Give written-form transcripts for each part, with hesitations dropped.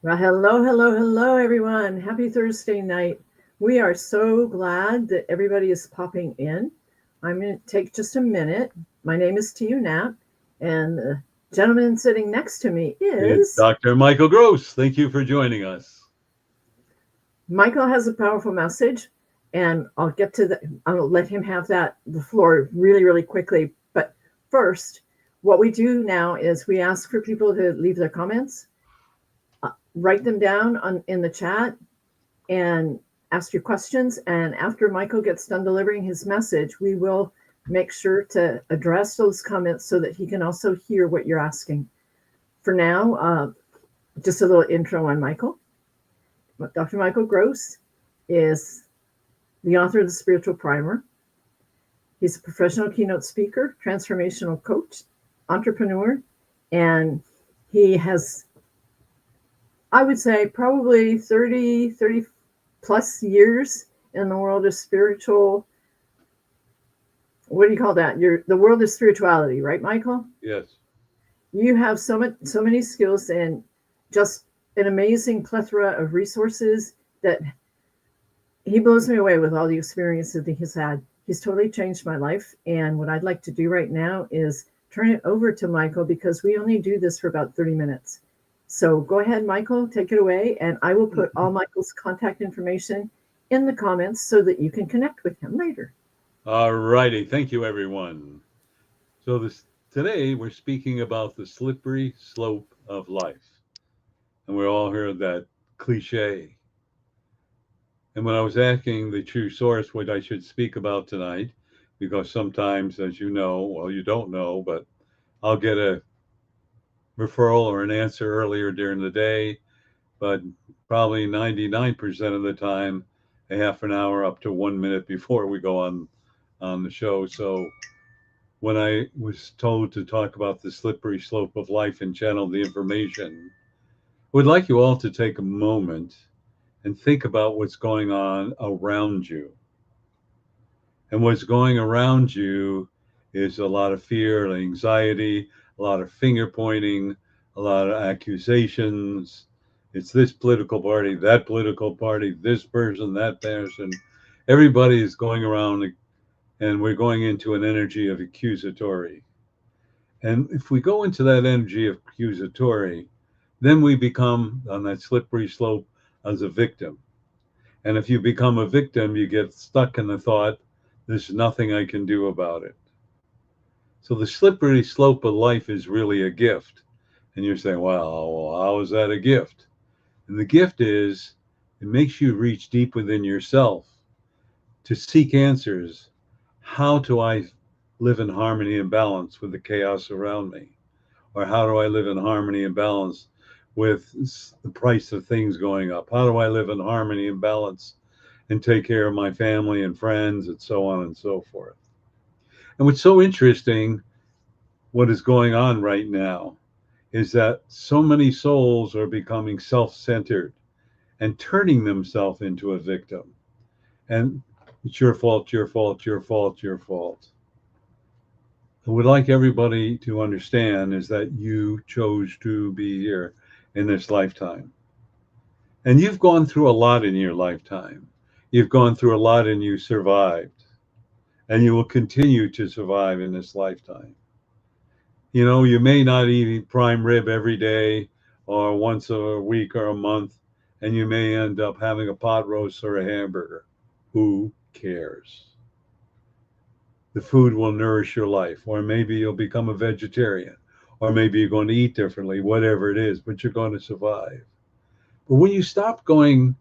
Well, hello, hello, hello, everyone. Happy Thursday night. We are so glad that everybody is popping in. I'm going to take just a minute. My name is Tiu Nap, and the gentleman sitting next to me It's is Dr. Michael Gross. Thank you for joining us. Michael. Has a powerful message, and I'll let him have the floor really, really quickly. But first, what we do now is we ask for people to leave their comments, write them down in the chat, and ask your questions. And after Michael gets done delivering his message, we will make sure to address those comments so that he can also hear what you're asking. For now, just a little intro on Michael. Dr. Michael Gross is the author of the Spiritual Primer. He's a professional keynote speaker, transformational coach, entrepreneur, and he has, I would say, probably 30 plus years in the world of spiritual. What do you call that? The world of spirituality, right, Michael? Yes. You have so many skills and just an amazing plethora of resources that he blows me away with all the experiences that he's had. He's totally changed my life. And what I'd like to do right now is turn it over to Michael because we only do this for about 30 minutes. So go ahead, Michael, take it away. And I will put all Michael's contact information in the comments so that you can connect with him later. All righty. Thank you, everyone. So today we're speaking about the slippery slope of life. And we all heard that cliche. And when I was asking the true source what I should speak about tonight, because sometimes, as you know, well, you don't know, but I'll get a referral or an answer earlier during the day, but probably 99% of the time, a half an hour up to 1 minute before we go on the show. So when I was told to talk about the slippery slope of life and channel the information, I would like you all to take a moment and think about what's going on around you. And what's going around you is a lot of fear, anxiety, a lot of finger pointing, a lot of accusations. It's this political party, that political party, this person, that person. Everybody is going around, and we're going into an energy of accusatory. And if we go into that energy of accusatory, then we become on that slippery slope as a victim. And if you become a victim, you get stuck in the thought, there's nothing I can do about it. So the slippery slope of life is really a gift. And you're saying, well, how is that a gift? And the gift is it makes you reach deep within yourself to seek answers. How do I live in harmony and balance with the chaos around me? Or how do I live in harmony and balance with the price of things going up? How do I live in harmony and balance and take care of my family and friends and so on and so forth? And what's so interesting, what is going on right now, is that so many souls are becoming self centered and turning themselves into a victim. And it's your fault, your fault, your fault, your fault. I would like everybody to understand is that you chose to be here in this lifetime. And you've gone through a lot in your lifetime. You've gone through a lot and you survived. And you will continue to survive in this lifetime. You know, you may not eat prime rib every day or once a week or a month, and you may end up having a pot roast or a hamburger. Who cares? The food will nourish your life, or maybe you'll become a vegetarian, or maybe you're going to eat differently, whatever it is, but you're going to survive. But when you stop going,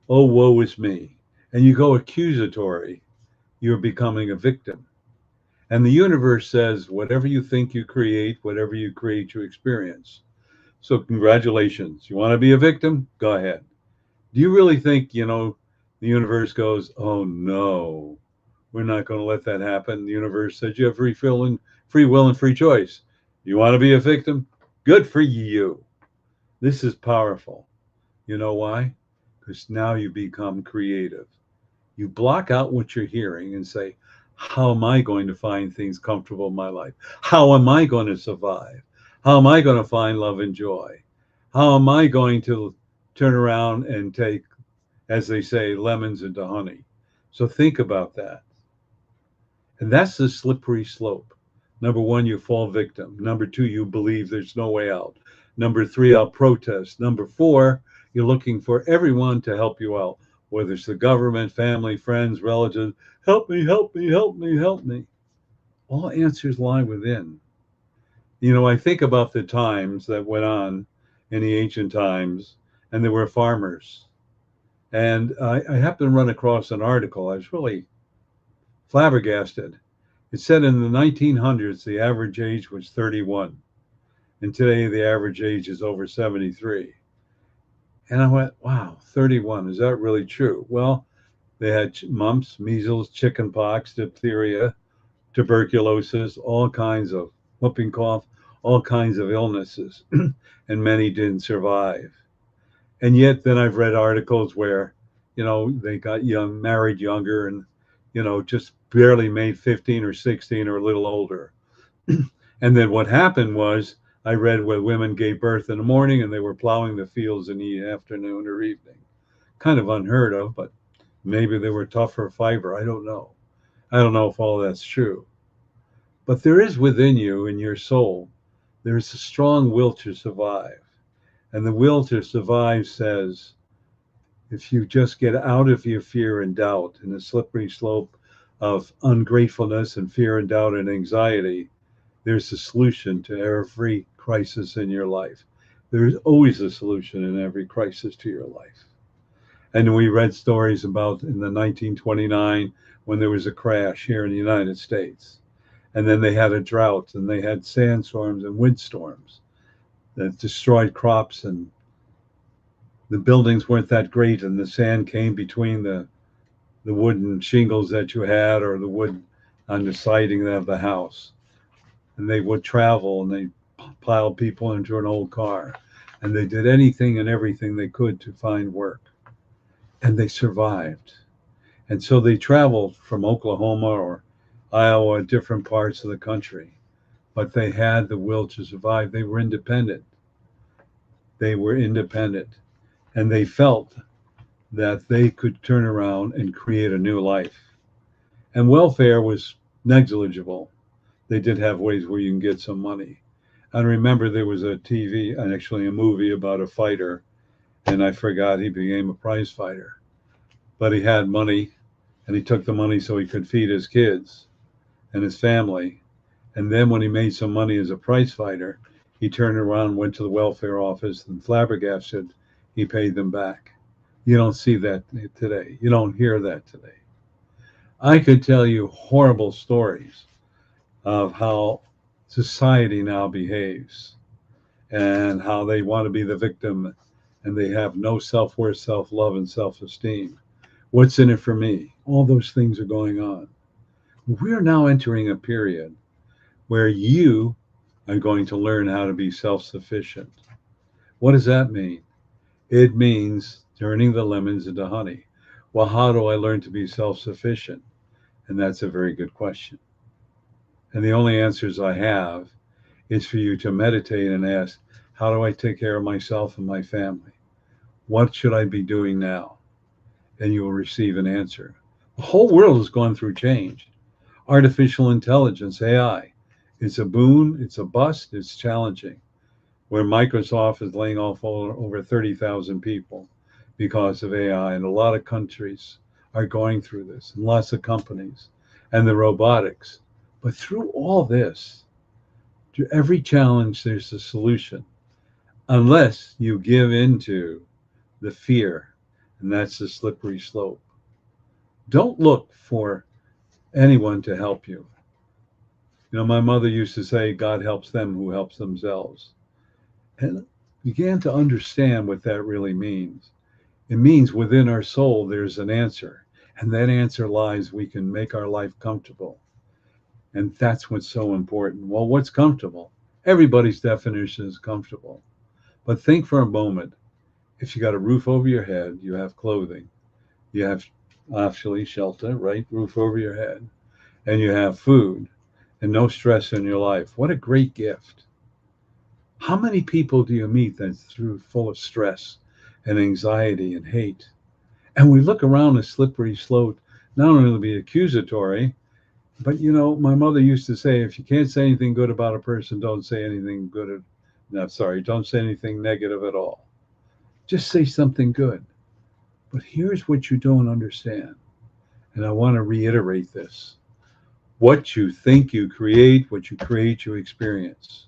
oh, woe is me, and you go accusatory, you're becoming a victim. And the universe says, whatever you think you create, whatever you create, you experience. So, congratulations. You want to be a victim? Go ahead. Do you really think, the universe goes, oh no, we're not going to let that happen? The universe says you have free will and free choice. You want to be a victim? Good for you. This is powerful. You know why? Because now you become creative. You block out what you're hearing and say, how am I going to find things comfortable in my life? How am I going to survive? How am I going to find love and joy? How am I going to turn around and take, as they say, lemons into honey. So think about that. And that's the slippery slope. Number one, you fall victim. Number two, you believe there's no way out. Number three, I'll protest. Number four, you're looking for everyone to help you out, whether it's the government, family, friends, relatives. Help me, help me, help me, help me. All answers lie within. I think about the times that went on in the ancient times, and there were farmers. And I happened to run across an article. I was really flabbergasted. It said in the 1900s, the average age was 31. And today, the average age is over 73. And I went, wow, 31. Is that really true? Well, they had mumps, measles, chickenpox, diphtheria, tuberculosis, all kinds of whooping cough, all kinds of illnesses. And many didn't survive. And yet, then I've read articles where, they got young, married younger, and, just barely made 15 or 16 or a little older. And then what happened was I read where women gave birth in the morning and they were plowing the fields in the afternoon or evening. Kind of unheard of, but maybe they were tougher fiber. I don't know. I don't know if all that's true. But there is within you, in your soul, there's a strong will to survive. And the will to survive says, if you just get out of your fear and doubt and the slippery slope of ungratefulness and fear and doubt and anxiety, there's a solution to every crisis in your life. There's always a solution in every crisis to your life. And we read stories about in the 1929 when there was a crash here in the United States. And then they had a drought and they had sandstorms and windstorms that destroyed crops, and the buildings weren't that great, and the sand came between the wooden shingles that you had or the wood on the siding of the house. And they would travel and they plowed people into an old car, and they did anything and everything they could to find work, and they survived. And so they traveled from Oklahoma or Iowa, different parts of the country, but they had the will to survive. They were independent. They were independent, and they felt that they could turn around and create a new life. And welfare was negligible. They did have ways where you can get some money. And remember, there was a TV, and actually a movie about a fighter, and I forgot he became a prize fighter. But he had money, and he took the money so he could feed his kids and his family. And then when he made some money as a prize fighter, he turned around, went to the welfare office, and flabbergasted, he paid them back. You don't see that today. You don't hear that today. I could tell you horrible stories of how society now behaves and how they want to be the victim and they have no self-worth, self-love, and self-esteem. What's in it for me? All those things are going on. We're now entering a period where you are going to learn how to be self-sufficient. What does that mean? It means turning the lemons into honey. Well, how do I learn to be self-sufficient? And that's a very good question. And the only answers I have is for you to meditate and ask, how do I take care of myself and my family? What should I be doing now? And you will receive an answer. The whole world has gone through change. Artificial intelligence, AI, it's a boon, it's a bust, it's challenging. Where Microsoft is laying off over 30,000 people because of AI, and a lot of countries are going through this, and lots of companies, and the robotics. But through all this, to every challenge, there's a solution, unless you give into the fear, and that's the slippery slope. Don't look for anyone to help you. My mother used to say, God helps them who helps themselves. And began to understand what that really means. It means within our soul, there's an answer. And that answer lies, we can make our life comfortable. And that's what's so important. Well, what's comfortable? Everybody's definition is comfortable. But think for a moment, if you got a roof over your head, you have clothing, you have actually shelter, right? Roof over your head, and you have food and no stress in your life. What a great gift. How many people do you meet that's full of stress and anxiety and hate. And we look around a slippery slope, not only to be accusatory, but my mother used to say, if you can't say anything good about a person, don't say anything good. No, sorry, don't say anything negative at all. Just say something good. But here's what you don't understand. And I want to reiterate this. What you think you create, what you create, you experience.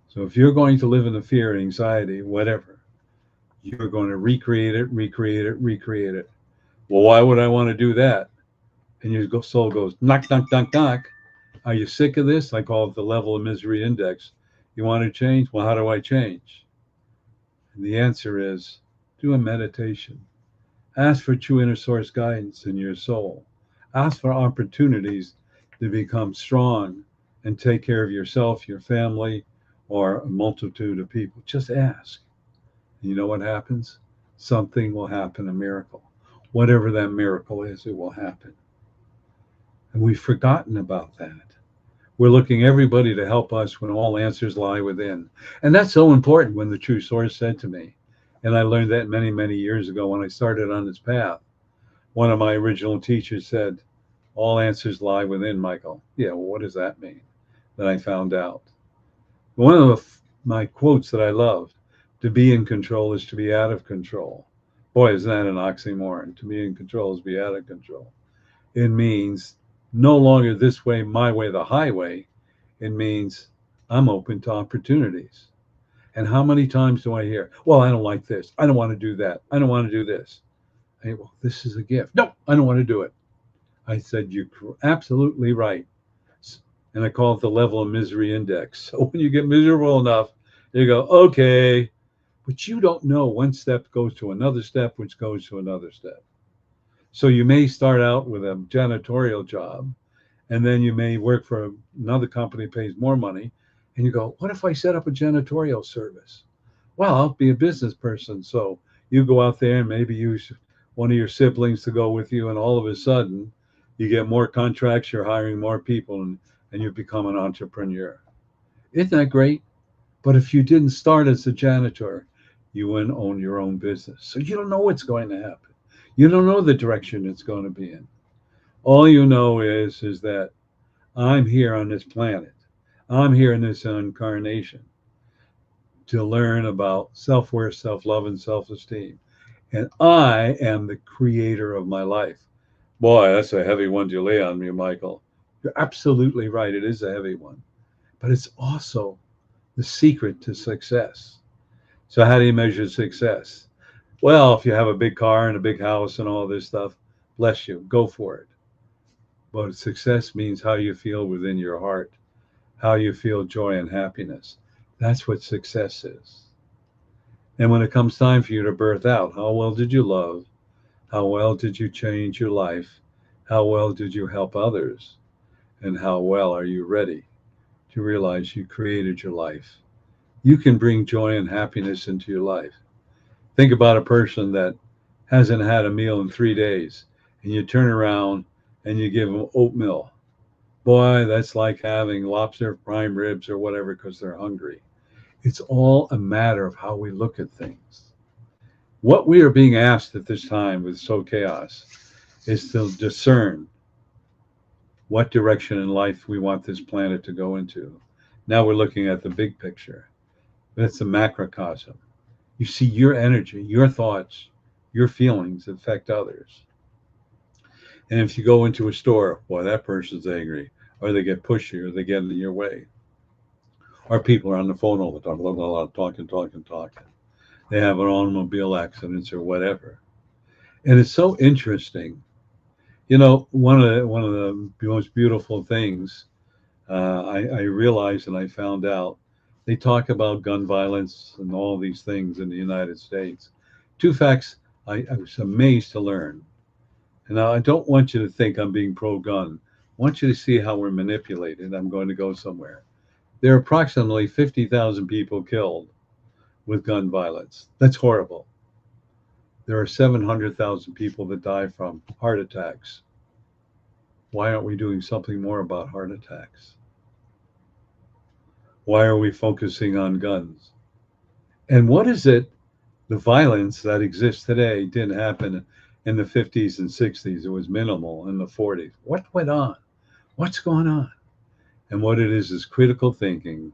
So if you're going to live in the fear, anxiety, whatever, you're going to recreate it, recreate it, recreate it. Well, why would I want to do that? And your soul goes, knock, knock, knock, knock. Are you sick of this? I call it the level of misery index. You want to change? Well, how do I change? And the answer is do a meditation. Ask for true inner source guidance in your soul. Ask for opportunities to become strong and take care of yourself, your family, or a multitude of people. Just ask. And you know what happens? Something will happen, a miracle. Whatever that miracle is, it will happen. And we've forgotten about that. We're looking everybody to help us when all answers lie within. And that's so important when the true source said to me, and I learned that many, many years ago when I started on this path. One of my original teachers said, all answers lie within, Michael. Yeah, well, what does that mean? Then I found out. One of my quotes that I loved, to be in control is to be out of control. Boy, is that an oxymoron. To be in control is to be out of control. It means no longer this way, my way, the highway. It means I'm open to opportunities. And how many times do I hear, well, I don't like this. I don't want to do that. I don't want to do this. I say, well, this is a gift. No, I don't want to do it. I said, you're absolutely right. And I call it the level of misery index. So when you get miserable enough, you go, okay. But you don't know one step goes to another step, which goes to another step. So you may start out with a janitorial job, and then you may work for another company that pays more money, and you go, what if I set up a janitorial service? Well, I'll be a business person. So you go out there and maybe use one of your siblings to go with you, and all of a sudden you get more contracts, you're hiring more people, and you become an entrepreneur. Isn't that great? But if you didn't start as a janitor, you wouldn't own your own business. So you don't know what's going to happen. You don't know the direction it's going to be in. All you know is that I'm here on this planet. I'm here in this incarnation to learn about self-worth, self-love, and self-esteem. And I am the creator of my life. Boy, that's a heavy one to lay on me, Michael. You're absolutely right. It is a heavy one. But it's also the secret to success. So how do you measure success? Well, if you have a big car and a big house and all this stuff, bless you, go for it. But success means how you feel within your heart, how you feel joy and happiness. That's what success is. And when it comes time for you to birth out, how well did you love? How well did you change your life? How well did you help others? And how well are you ready to realize you created your life? You can bring joy and happiness into your life. Think about a person that hasn't had a meal in 3 days, and you turn around and you give them oatmeal. Boy, that's like having lobster prime ribs or whatever because they're hungry. It's all a matter of how we look at things. What we are being asked at this time with So Chaos is to discern what direction in life we want this planet to go into. Now we're looking at the big picture. That's the macrocosm. You see your energy, your thoughts, your feelings affect others. And if you go into a store, boy, that person's angry, or they get pushy, or they get in your way, or people are on the phone all the time, blah, blah, blah, talking, talking, talking. They have an automobile accidents or whatever. And it's so interesting. One of the most beautiful things I realized and I found out, they talk about gun violence and all these things in the United States. Two facts I was amazed to learn. And now I don't want you to think I'm being pro-gun. I want you to see how we're manipulated. I'm going to go somewhere. There are approximately 50,000 people killed with gun violence. That's horrible. There are 700,000 people that die from heart attacks. Why aren't we doing something more about heart attacks? Why are we focusing on guns? And what is it The violence that exists today didn't happen in the 50s and 60s. It was minimal in the 40s. What went on? What's going on? And what it is critical thinking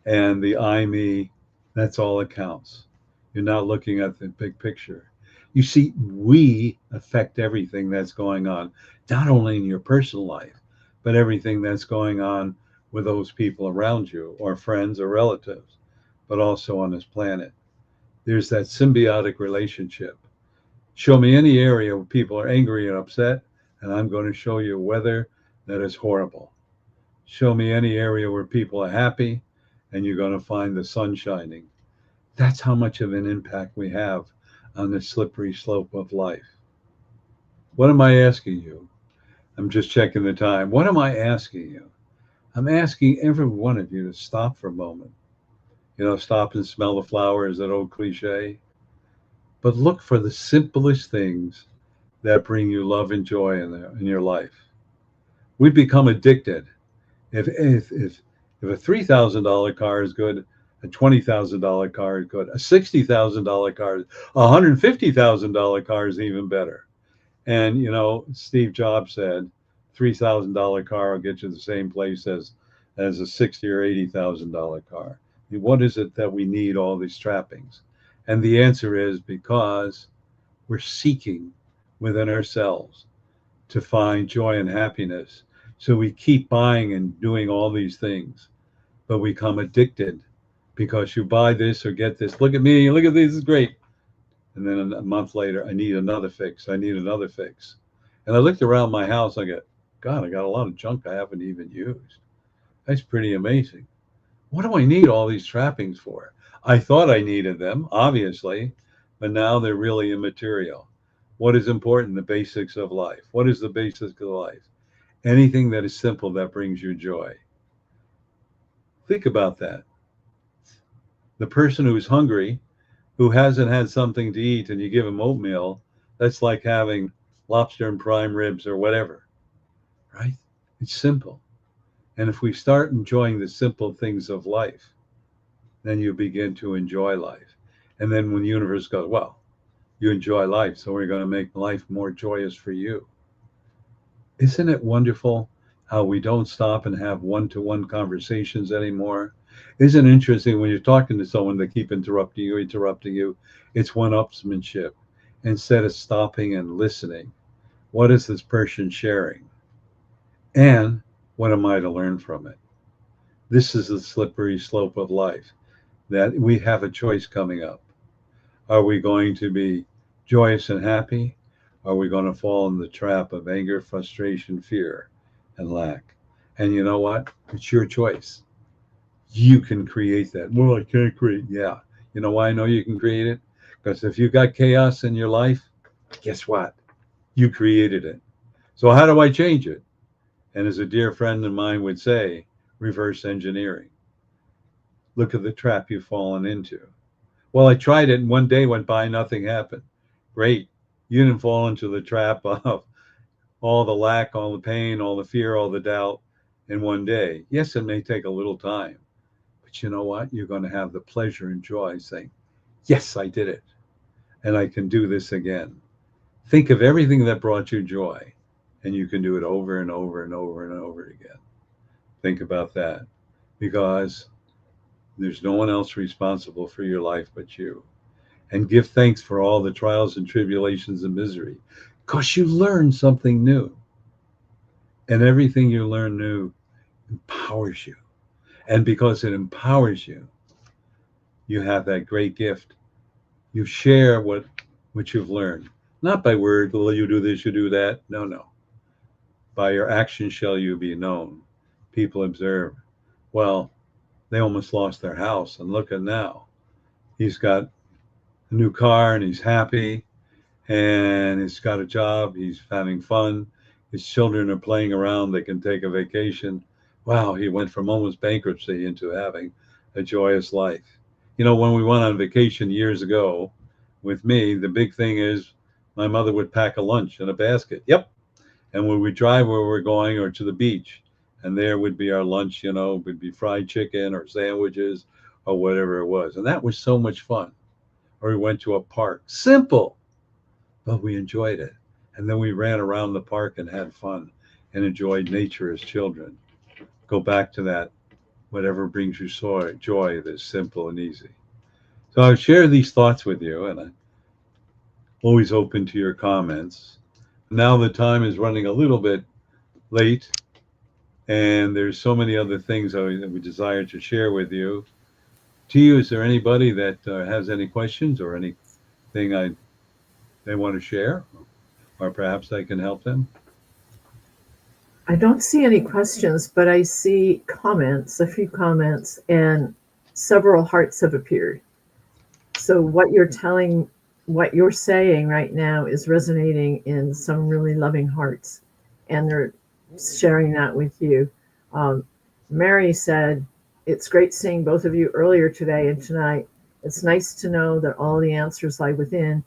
and the I me. That's all that counts. You're not looking at the big picture. You see, we affect everything that's going on, not only in your personal life, but everything that's going on with those people around you, or friends or relatives, but also on this planet. There's that symbiotic relationship. Show me any area where people are angry and upset, and I'm going to show you weather that is horrible. Show me any area where people are happy, and you're going to find the sun shining. That's how much of an impact we have on the slippery slope of life. What am I asking you? I'm just checking the time. What am I asking you? I'm asking every one of you to stop for a moment. Stop and smell the flowers, that old cliche. But look for the simplest things that bring you love and joy in your life. We've become addicted. If a $3,000 car is good, a $20,000 car is good, a $60,000 car, $150,000 car is even better. And Steve Jobs said, $3,000 car will get you the same place as a $60,000 or $80,000 car. I mean, what is it that we need all these trappings? And the answer is because we're seeking within ourselves to find joy and happiness. So we keep buying and doing all these things, but we become addicted because you buy this or get this. Look at me, look at this, is great. And then a month later, I need another fix. I need another fix. And I looked around my house. I go, God, I got a lot of junk I haven't even used. That's pretty amazing. What do I need all these trappings for? I thought I needed them, obviously, but now they're really immaterial. What is important? The basics of life. What is the basics of life? Anything that is simple that brings you joy. Think about that. The person who's hungry, who hasn't had something to eat, and you give him oatmeal, that's like having lobster and prime ribs or whatever, right? It's simple. And if we start enjoying the simple things of life, then you begin to enjoy life. And then when the universe goes, well, you enjoy life, so we're going to make life more joyous for you. Isn't it wonderful how we don't stop and have one-to-one conversations anymore? Isn't it interesting when you're talking to someone, they keep interrupting you? It's one-upsmanship instead of stopping and listening. What is this person sharing? And what am I to learn from it? This is the slippery slope of life, that we have a choice coming up. Are we going to be joyous and happy? Are we going to fall in the trap of anger, frustration, fear, and lack? And you know what? It's your choice. You can create that. Well, I can't create. Yeah. You know why I know you can create it? Because if you got chaos in your life, guess what? You created it. So how do I change it? And as a dear friend of mine would say, reverse engineering. Look at the trap you've fallen into. Well, I tried it and one day went by, nothing happened. Great. You didn't fall into the trap of all the lack, all the pain, all the fear, all the doubt in one day. Yes, it may take a little time, but you know what? You're going to have the pleasure and joy saying, yes, I did it. And I can do this again. Think of everything that brought you joy, and you can do it over and over and over and over again. Think about that, because there's no one else responsible for your life but you. And give thanks for all the trials and tribulations and misery, because you learn something new. And everything you learn new empowers you. And because it empowers you, you have that great gift. You share what you've learned. Not by word, well, you do this, you do that. No, no. By your actions shall you be known. People observe, well, they almost lost their house, and look at now. He's got a new car and he's happy, and he's got a job, he's having fun, his children are playing around, they can take a vacation. Wow, he went from almost bankruptcy into having a joyous life. When we went on vacation years ago with me, the big thing is my mother would pack a lunch in a basket. Yep. And when we drive where we're going or to the beach, and there would be our lunch, would be fried chicken or sandwiches or whatever it was. And that was so much fun. or we went to a park. Simple, but we enjoyed it. And then we ran around the park and had fun and enjoyed nature as children. Go back to that, whatever brings you joy that's simple and easy. So I share these thoughts with you, and I'm always open to your comments. Now the time is running a little bit late, and there's so many other things that we desire to share with you. To you, is there anybody that has any questions or anything they want to share, or perhaps I can help them? I don't see any questions, but I see comments, a few comments, and several hearts have appeared. So what you're saying right now is resonating in some really loving hearts, and they're sharing that with you. Um, Mary said, "It's great seeing both of you earlier today and tonight. It's nice to know that all the answers lie within."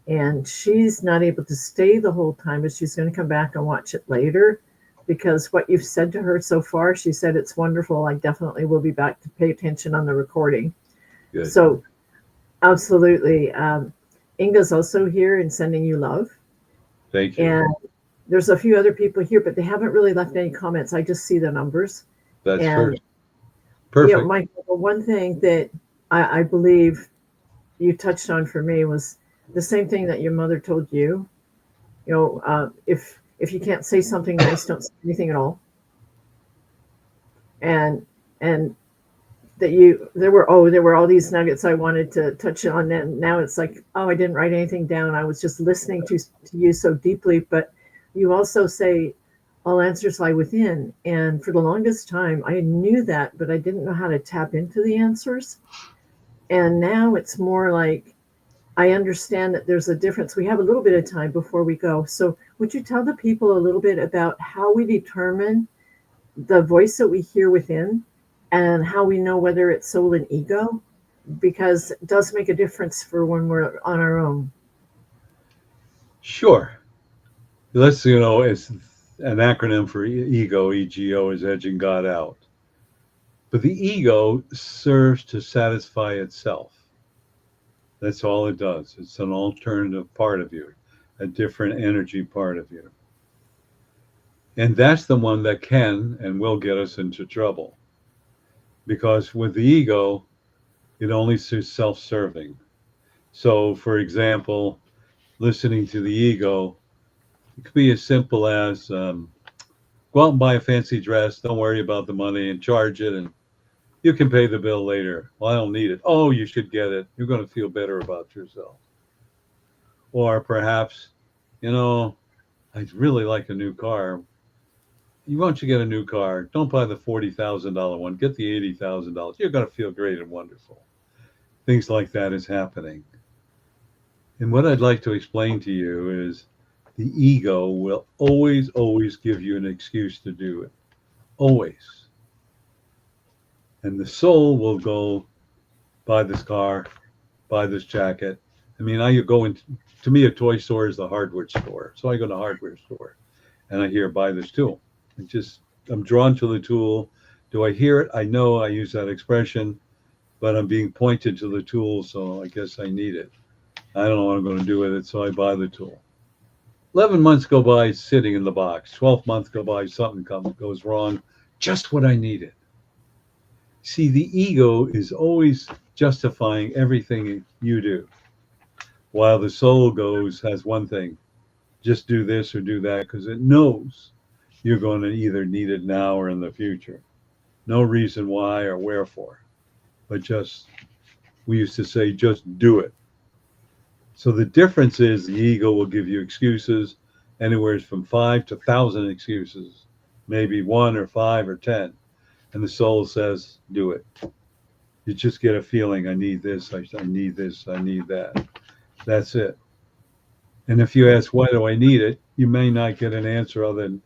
And she's not able to stay the whole time, but she's going to come back and watch it later because what you've said to her so far, she said, "It's wonderful. I definitely will be back to pay attention on the recording." Good. So, absolutely. Inga's also here and sending you love. Thank you. And there's a few other people here, but they haven't really left any comments. I just see the numbers. That's And, perfect. Michael, the one thing that I believe you touched on for me was the same thing that your mother told you. If you can't say something nice, don't say anything at all. And and that there were all these nuggets I wanted to touch on, and now it's like, oh, I didn't write anything down. I was just listening to you so deeply. But you also say all answers lie within, and for the longest time I knew that, but I didn't know how to tap into the answers. And now it's more like I understand that there's a difference. We have a little bit of time before we go, so would you tell the people a little bit about how we determine the voice that we hear within and how we know whether it's soul and ego, because it does make a difference for when we're on our own. Sure. Let's, it's an acronym for ego. EGO is edging God out. But the ego serves to satisfy itself. That's all it does. It's an alternative part of you, a different energy part of you. And that's the one that can and will get us into trouble. Because with the ego, it only is self-serving. So, for example, listening to the ego, it could be as simple as go out and buy a fancy dress, don't worry about the money and charge it, and you can pay the bill later. Well, I don't need it. Oh, you should get it. You're going to feel better about yourself. Or perhaps, I'd really like a new car. You want you get a new car. Don't buy the $40,000 one. Get the $80,000. You're going to feel great and wonderful. Things like that is happening. And what I'd like to explain to you is the ego will always, always give you an excuse to do it. Always. And the soul will go buy this car, buy this jacket. I mean, to me, a toy store is the hardware store. So I go to a hardware store and I hear buy this tool. I'm drawn to the tool. Do I hear it? I know I use that expression, but I'm being pointed to the tool. So I guess I need it. I don't know what I'm going to do with it. So I buy the tool. 11 months go by sitting in the box. 12 months go by, something goes wrong. Just what I needed. See, the ego is always justifying everything you do, while the soul has one thing: just do this or do that, because it knows you're going to either need it now or in the future. No reason why or wherefore, but we used to say, just do it. So the difference is the ego will give you excuses, anywhere from 5 to 1,000 excuses, maybe 1 or 5 or 10. And the soul says, do it. You just get a feeling, I need this, I need this, I need that. That's it. And if you ask, why do I need it? You may not get an answer other than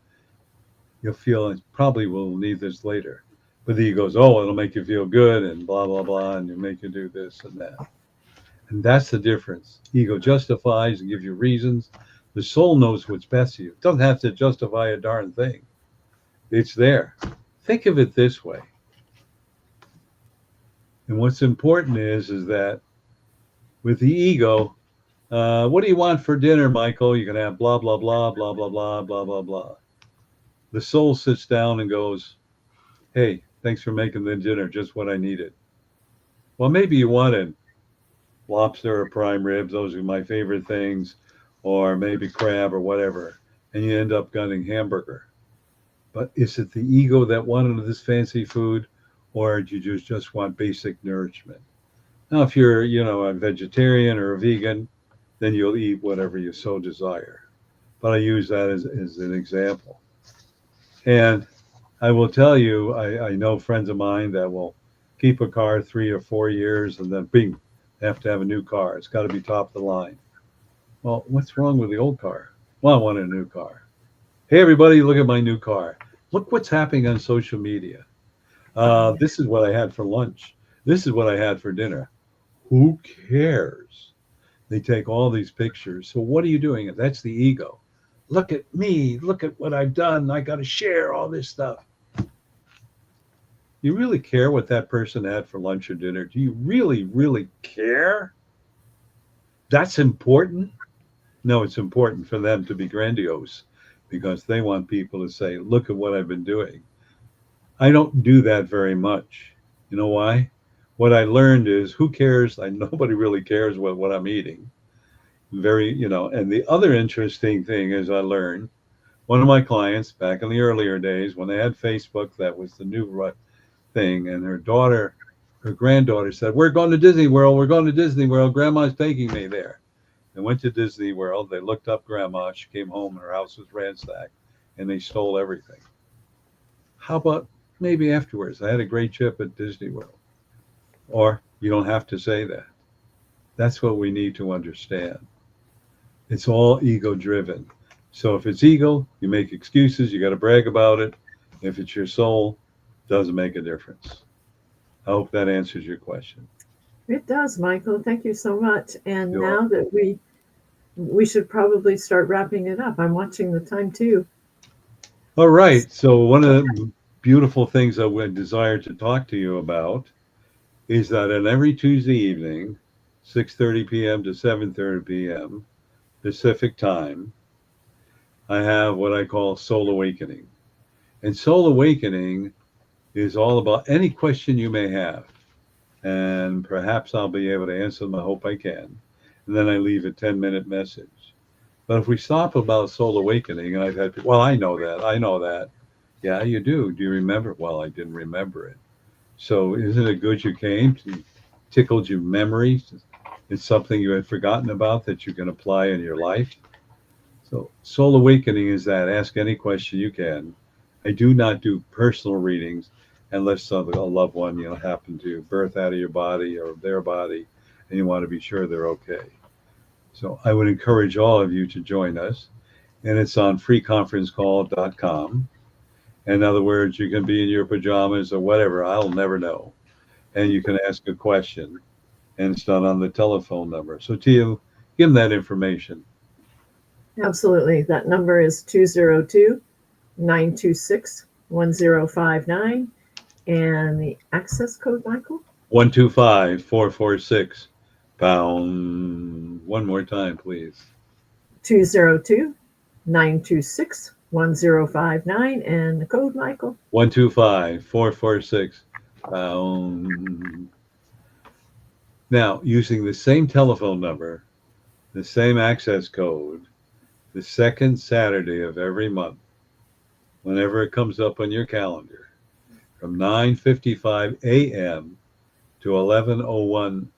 you'll feel I probably will need this later. But the ego goes, oh, it'll make you feel good and blah, blah, blah, and you make you do this and that. And that's the difference. Ego justifies and gives you reasons. The soul knows what's best for you. It doesn't have to justify a darn thing. It's there. Think of it this way. And what's important is that With the ego, what do you want for dinner, Michael? You can have blah, blah, blah, blah, blah, blah, blah, blah, blah. The soul sits down and goes, hey, thanks for making the dinner, just what I needed. Well, maybe you wanted lobster or prime ribs, those are my favorite things, or maybe crab or whatever, and you end up getting hamburger. But is it the ego that wanted this fancy food, or do you just want basic nourishment? Now, if you're, a vegetarian or a vegan, then you'll eat whatever you so desire. But I use that as an example. And I will tell you, I know friends of mine that will keep a car 3 or 4 years and then bing, have to have a new car. It's got to be top of the line. Well, what's wrong with the old car? Well, I want a new car. Hey, everybody, look at my new car. Look what's happening on social media. This is what I had for lunch. This is what I had for dinner. Who cares? They take all these pictures. So what are you doing? That's the ego. Look at me. Look at what I've done. I got to share all this stuff. You really care what that person had for lunch or dinner? Do you really, really care? That's important? No, it's important for them to be grandiose because they want people to say, look at what I've been doing. I don't do that very much. You know why? What I learned is who cares? Nobody really cares what I'm eating. And the other interesting thing is I learned one of my clients back in the earlier days when they had Facebook, that was the new thing. And her granddaughter said, we're going to Disney World. We're going to Disney World. Grandma's taking me there. They went to Disney World. They looked up Grandma. She came home and her house was ransacked and they stole everything. How about maybe afterwards? I had a great trip at Disney World. Or you don't have to say that. That's what we need to understand. It's all ego driven. So if it's ego, you make excuses. You got to brag about it. If it's your soul, it doesn't make a difference. I hope that answers your question. It does, Michael. Thank you so much. And You're now that we should probably start wrapping it up. I'm watching the time too. All right. So one of the beautiful things I would desire to talk to you about is that on every Tuesday evening, 6:30 p.m. to 7:30 p.m. Pacific time, I have what I call Soul Awakening. And Soul Awakening is all about any question you may have. And perhaps I'll be able to answer them. I hope I can. And then I leave a 10-minute message. But if we stop about Soul Awakening, and I've had people, well, I know that. Yeah, you do. Do you remember? Well, I didn't remember it. So isn't it good you came? Tickled your memory. It's something you had forgotten about that you can apply in your life. So Soul Awakening is that. Ask any question you can. I do not do personal readings unless a loved one, happened to birth out of your body or their body, and you want to be sure they're okay. So I would encourage all of you to join us, and it's on freeconferencecall.com. In other words, you can be in your pajamas or whatever. I'll never know. And you can ask a question, and it's done on the telephone number. So Tia, give them that information. Absolutely. That number is 202-926-1059. And the access code, Michael? 125-446 pound. One more time, please. 202-926-1059. And the code, Michael? 125-446 pound. Now, using the same telephone number, the same access code, the second Saturday of every month, whenever it comes up on your calendar, from 9:55 a.m. to 11:01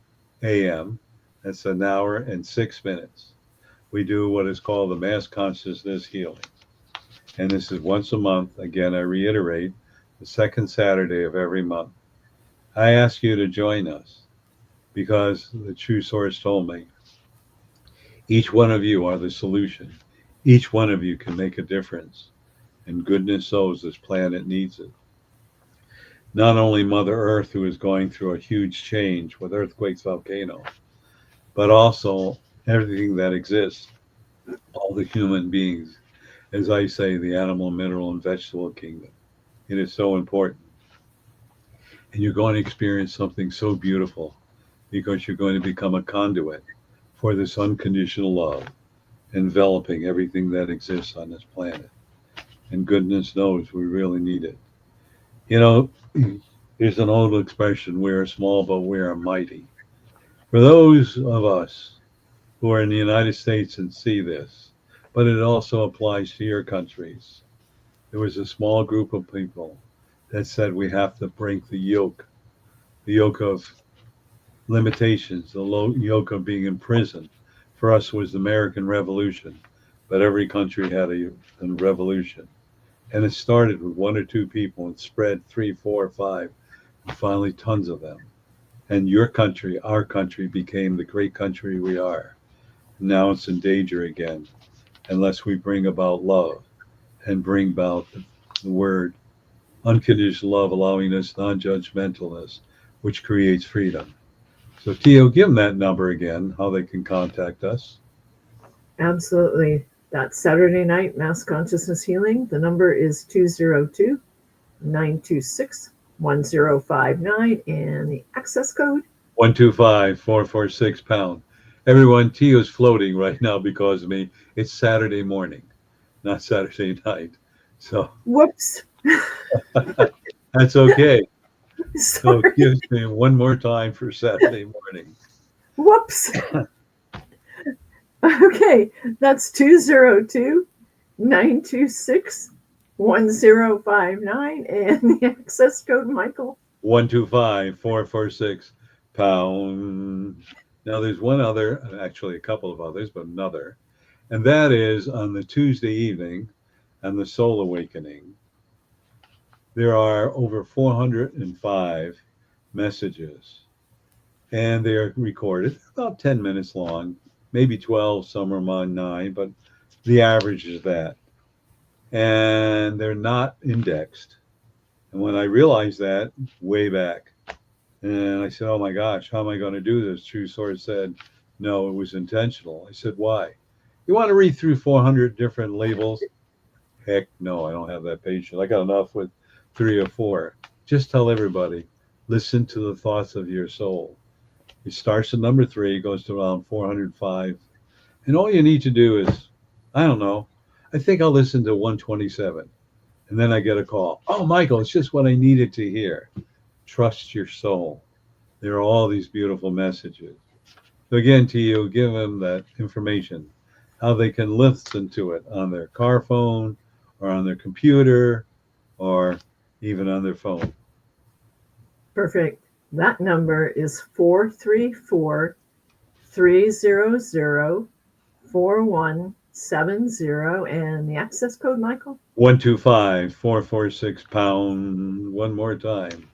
a.m., that's an hour and 6 minutes, we do what is called the Mass Consciousness Healing. And this is once a month. Again, I reiterate, the second Saturday of every month. I ask you to join us because the true source told me, each one of you are the solution. Each one of you can make a difference. And goodness knows this planet needs it. Not only Mother Earth, who is going through a huge change with earthquakes, volcanoes, but also everything that exists, all the human beings, as I say, the animal, mineral, and vegetable kingdom. It is so important. And you're going to experience something so beautiful because you're going to become a conduit for this unconditional love, enveloping everything that exists on this planet. And goodness knows we really need it. You know, there's an old expression, we are small, but we are mighty. For those of us who are in the United States and see this, but it also applies to your countries. There was a small group of people that said we have to break the yoke of limitations, the yoke of being in prison. For us was the American Revolution, but every country had a revolution. And it started with one or two people and spread three, four, five, and finally tons of them. And your country, our country, became the great country we are. Now it's in danger again, unless we bring about love and bring about the word unconditional love, allowing us non-judgmentalness, which creates freedom. So, Tio, give them that number again, how they can contact us. Absolutely. That's Saturday night mass consciousness healing. The number is 202-926-1059 and the access code 125-446 #. Everyone, Tio's floating right now because of me. It's Saturday morning, not Saturday night. So whoops. that's okay. So Sorry. give me one more time for Saturday morning. Whoops. Okay, that's 202-926-1059 and the access code, Michael. 125-446 #. Now there's one other, actually a couple of others, but another, and that is on the Tuesday evening and the Soul Awakening. There are over 405 messages, and they are recorded about 10 minutes long, maybe 12, some are on 9, but the average is that. And they're not indexed. And when I realized that way back, and I said, oh my gosh, how am I going to do this? True Source said, no, it was intentional. I said, why? You want to read through 400 different labels? Heck no, I don't have that patience. I got enough with 3 or 4. Just tell everybody, listen to the thoughts of your soul. It starts at number 3, goes to around 405. And all you need to do is, I don't know, I think I'll listen to 127. And then I get a call. Oh, Michael, it's just what I needed to hear. Trust your soul. There are all these beautiful messages. So again, to you, give them that information, how they can listen to it on their car phone or on their computer or even on their phone. Perfect. That number is 434-300-4170 and the access code, Michael? 125-446 #. One more time.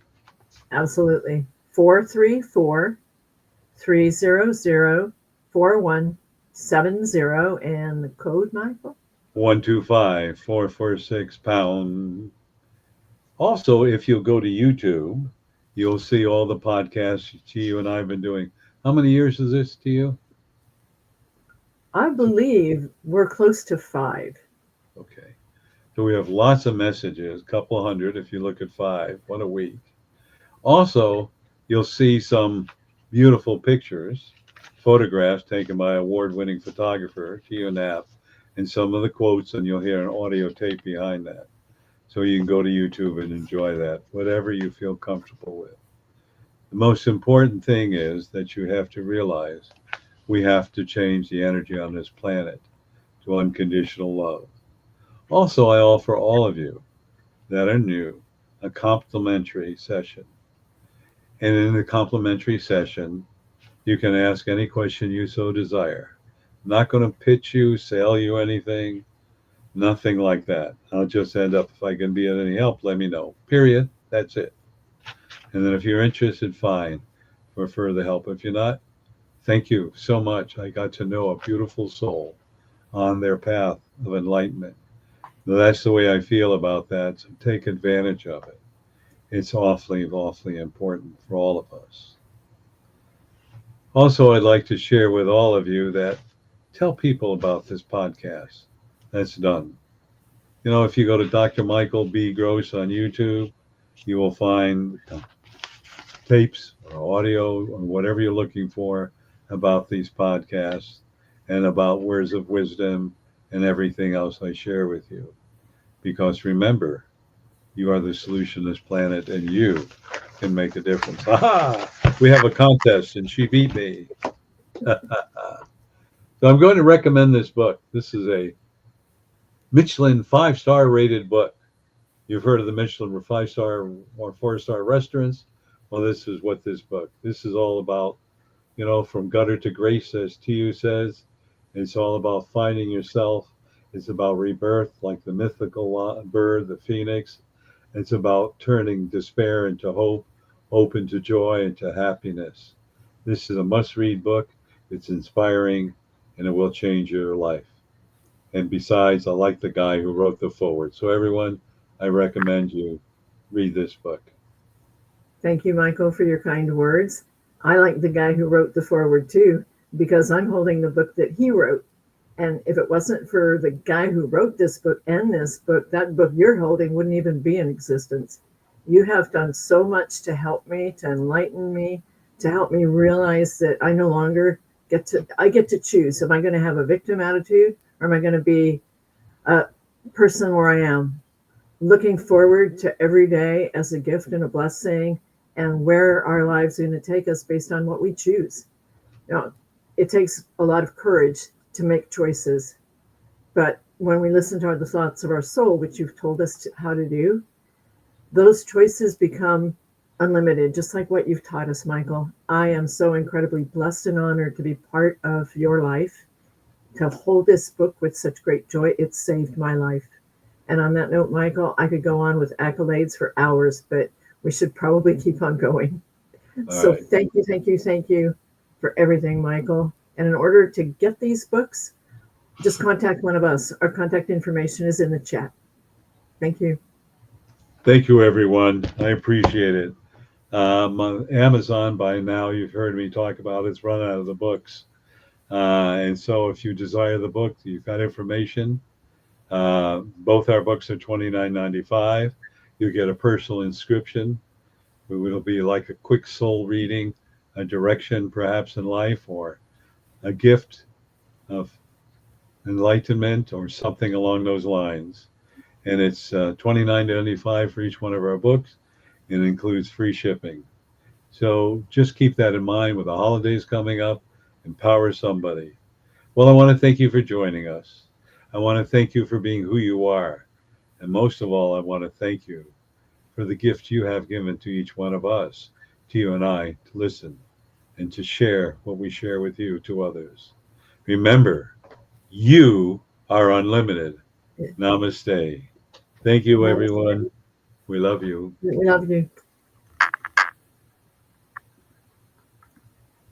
Absolutely. 434-300-4170 and the code, Michael? 125-446 #. Also, if you'll go to YouTube, you'll see all the podcasts Tio and I have been doing. How many years is this, Tio? I believe we're close to 5. Okay. So we have lots of messages, a couple hundred if you look at 5, one a week. Also, you'll see some beautiful pictures, photographs taken by award-winning photographer Tio Knapp, and some of the quotes, and you'll hear an audio tape behind that. So you can go to YouTube and enjoy that, whatever you feel comfortable with. The most important thing is that you have to realize we have to change the energy on this planet to unconditional love. Also, I offer all of you that are new a complimentary session. And in the complimentary session, you can ask any question you so desire. I'm not going to pitch you, sell you anything, nothing like that. I'll just end up, if I can be of any help, let me know. Period. That's it. And then if you're interested, fine, for further help. If you're not, thank you so much. I got to know a beautiful soul on their path of enlightenment. That's the way I feel about that. So take advantage of it. It's awfully, awfully important for all of us. Also, I'd like to share with all of you that tell people about this podcast. That's done. You know, if you go to Dr. Michael B. Gross on YouTube, you will find tapes or audio or whatever you're looking for about these podcasts and about words of wisdom and everything else I share with you. Because remember, you are the solution to this planet and you can make a difference. Aha! We have a contest and she beat me. So I'm going to recommend this book. This is a Michelin 5-star rated book. You've heard of the Michelin 5-star or 4-star restaurants. Well, this is what this book. This is all about, from gutter to grace, as TU says. It's all about finding yourself. It's about rebirth, like the mythical bird, the phoenix. It's about turning despair into hope, hope into joy, into happiness. This is a must-read book. It's inspiring, and it will change your life. And besides, I like the guy who wrote the foreword. So everyone, I recommend you read this book. Thank you, Michael, for your kind words. I like the guy who wrote the foreword too, because I'm holding the book that he wrote. And if it wasn't for the guy who wrote this book and this book, that book you're holding wouldn't even be in existence. You have done so much to help me, to enlighten me, to help me realize that I no longer get to choose. Am I going to have a victim attitude, or am I going to be a person where I am looking forward to every day as a gift and a blessing, and where our lives are going to take us based on what we choose? It takes a lot of courage to make choices, but when we listen to the thoughts of our soul, which you've told us how to do, those choices become unlimited, just like what you've taught us, Michael. I am so incredibly blessed and honored to be part of your life, to hold this book with such great joy. It saved my life. And on that note, Michael, I could go on with accolades for hours, but we should probably keep on going. So Right. Thank you for everything, Michael. And in order to get these books, just contact one of us. Our contact information is in the chat. Thank you. Thank you, everyone. I appreciate it. On Amazon, by now, you've heard me talk about it's run out of the books. And so if you desire the book, you've got information. Both our books are $29.95. You get a personal inscription. It'll be like a quick soul reading, a direction perhaps in life, or a gift of enlightenment or something along those lines. And it's $29.95 for each one of our books. It includes free shipping. So just keep that in mind with the holidays coming up. Empower somebody. Well, I want to thank you for joining us. I want to thank you for being who you are. And most of all, I want to thank you for the gift you have given to each one of us, to you and I, to listen and to share what we share with you to others. Remember, you are unlimited. Namaste. Thank you, everyone. We love you. We love you.